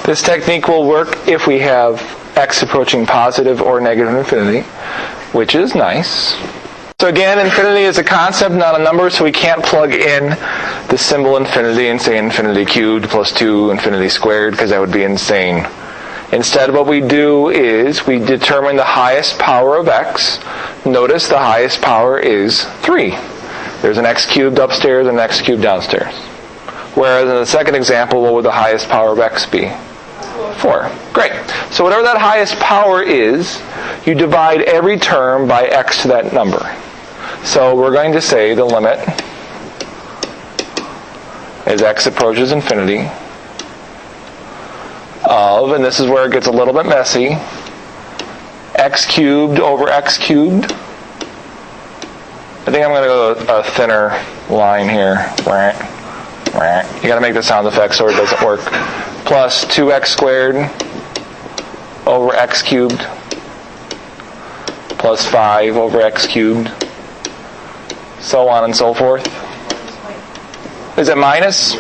This technique will work if we have x approaching positive or negative infinity, which is nice. So again, infinity is a concept, not a number, so we can't plug in the symbol infinity and say infinity cubed plus 2 infinity squared, because that would be insane. Instead, what we do is we determine the highest power of x. Notice the highest power is 3. There's an x cubed upstairs and an x cubed downstairs. Whereas in the second example, what would the highest power of x be? 4. Great. So whatever that highest power is, you divide every term by x to that number. So we're going to say the limit as x approaches infinity of, and this is where it gets a little bit messy, x cubed over x cubed. I think I'm going to go a thinner line here. You got to make the sound effects or it doesn't work. Plus 2x squared over x cubed plus 5 over x cubed, so on and so forth. Is it minus?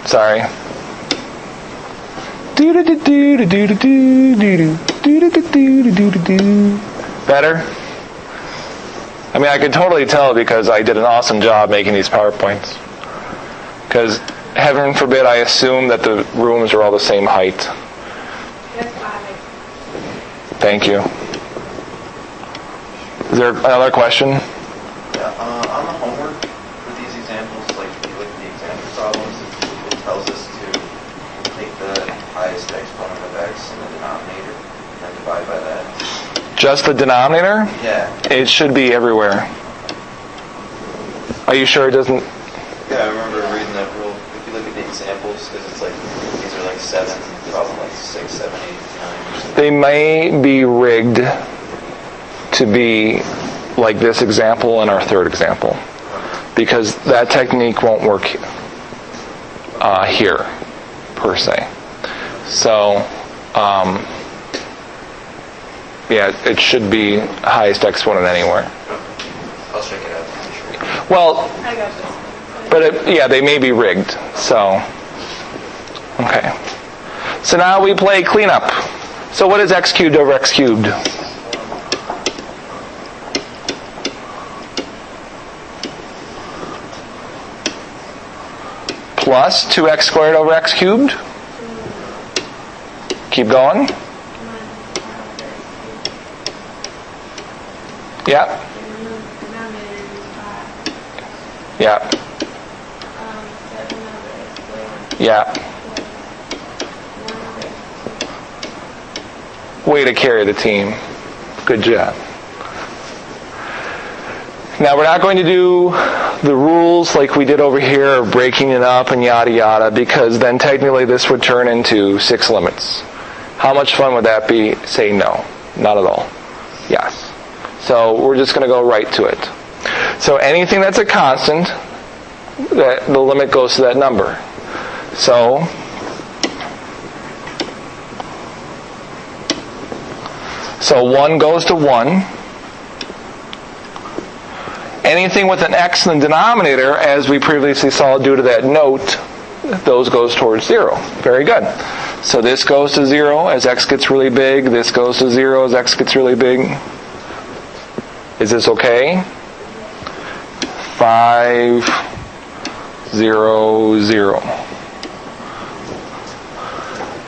Sorry. Better? I mean, I could totally tell because I did an awesome job making these PowerPoints. Because, heaven forbid, I assume that the rooms are all the same height. Thank you. Is there another question? Yeah, on the homework for these examples, like if you look at the example problems, it tells us to take the highest exponent of x in the denominator and then divide by that. Just the denominator? Yeah. It should be everywhere. Are you sure it doesn't? Yeah, I remember reading that rule. If you look at the examples, because it's like, these are like 7, problem like 6, 7, 8, 9. Or something. They may be rigged to be like this example and our third example, because that technique won't work here, per se. So, yeah, it should be highest exponent anywhere. I'll check it out. Well, but yeah, they may be rigged. So, okay. So now we play cleanup. So what is x cubed over x cubed? Plus 2x squared over x cubed. Keep going. Yeah. Yeah. Yeah. Way to carry the team. Good job. Now we're not going to do the rules like we did over here of breaking it up and yada yada, because then technically this would turn into 6 limits. How much fun would that be? Say no. Not at all. Yes. So we're just going to go right to it. So anything that's a constant, that the limit goes to that number. So So 1 goes to 1. Anything with an x in the denominator, as we previously saw due to that note, those goes towards 0. Very good. So this goes to 0 as x gets really big. This goes to 0 as x gets really big. Is this okay? 5, 0, 0.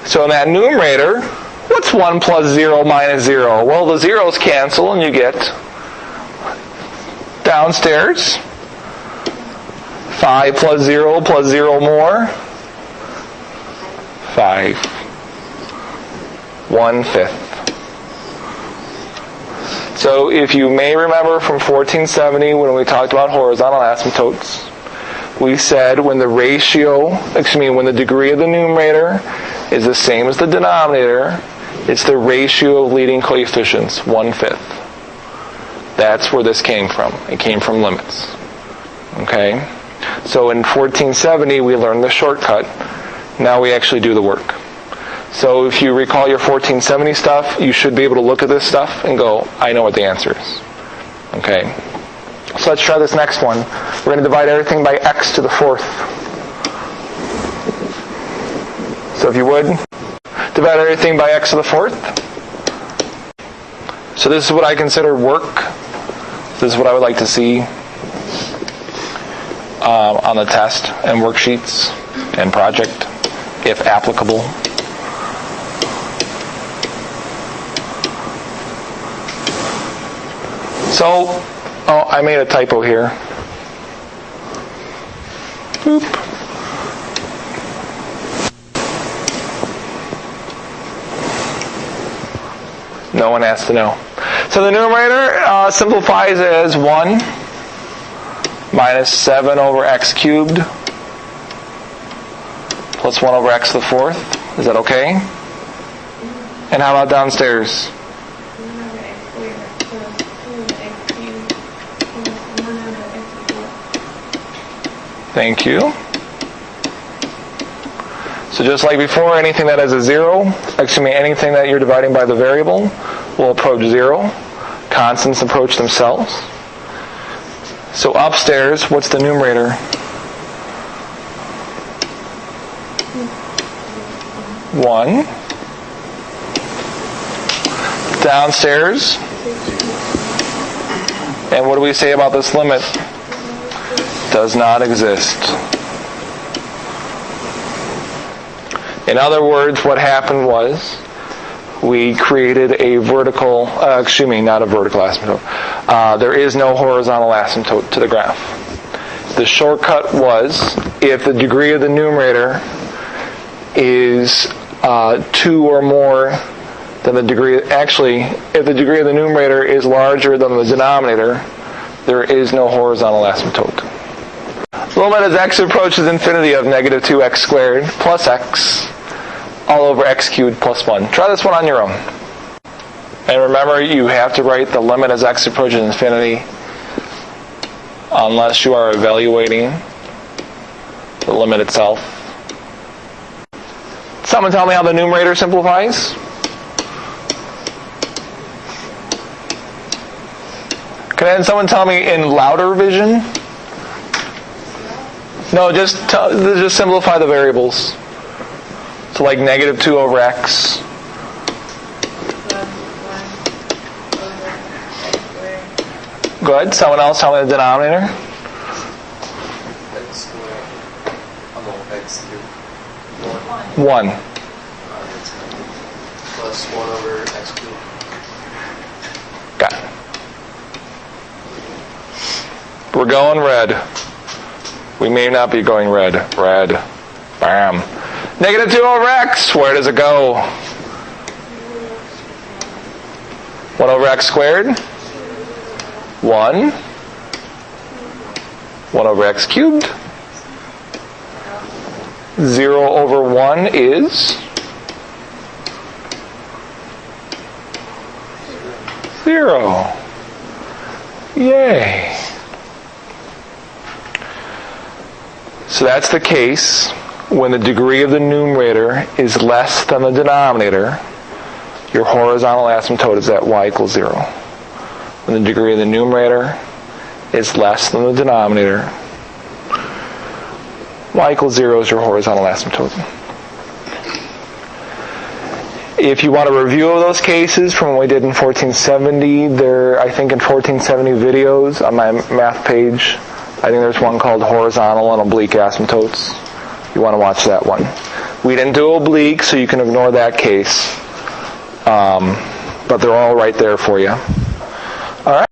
So in that numerator, what's 1 plus 0 minus 0? Well, the zeros cancel and you get downstairs 5 plus 0 more 5, 1/5. So if you may remember from 1470 when we talked about horizontal asymptotes, we said when the degree of the numerator is the same as the denominator, it's the ratio of leading coefficients, 1/5. That's where this came from. It came from limits. Okay? So in 1470 we learned the shortcut. Now we actually do the work. So if you recall your 1470 stuff, you should be able to look at this stuff and go, I know what the answer is. Okay? So let's try this next one. We're going to divide everything by x to the 4th. So if you would, divide everything by x to the fourth. So this is what I consider work. This is what I would like to see on the test and worksheets and project, if applicable. So, oh, I made a typo here. Boop. No one has to know. So the numerator simplifies as 1 minus 7 over x cubed plus 1 over x to the fourth. Is that okay? And how about downstairs? Thank you. So just like before, anything that has a 0, anything that you're dividing by the variable will approach 0. Constants approach themselves. So upstairs, what's the numerator? 1. Downstairs. And what do we say about this limit? Does not exist. In other words, what happened was we created a vertical, not a vertical asymptote. There is no horizontal asymptote to the graph. The shortcut was if the degree of the numerator is 2 or more than the degree, if the degree of the numerator is larger than the denominator, there is no horizontal asymptote. The limit as x approaches infinity of negative 2x squared plus x all over x cubed plus 1. Try this one on your own. And remember, you have to write the limit as x approaches infinity unless you are evaluating the limit itself. Someone tell me how the numerator simplifies? Can someone tell me in louder vision? No, just simplify the variables. So like negative 2 over x. Go ahead. Someone else tell me the denominator. X squared. X cubed. 1. Plus 1 over x cubed. Got it. We're going red. We may not be going red. Red. Bam. Negative 2 over x. Where does it go? 1 over x squared. 1. 1 over x cubed. 0 over 1 is 0. Yay. So that's the case when the degree of the numerator is less than the denominator. Your horizontal asymptote is at y equals 0. When the degree of the numerator is less than the denominator, y equals 0 is your horizontal asymptote. If you want a review of those cases from what we did in 1470, there, I think in 1470 videos on my math page, I think there's one called Horizontal and Oblique Asymptotes. You want to watch that one. We didn't do oblique, so you can ignore that case. But they're all right there for you. All right.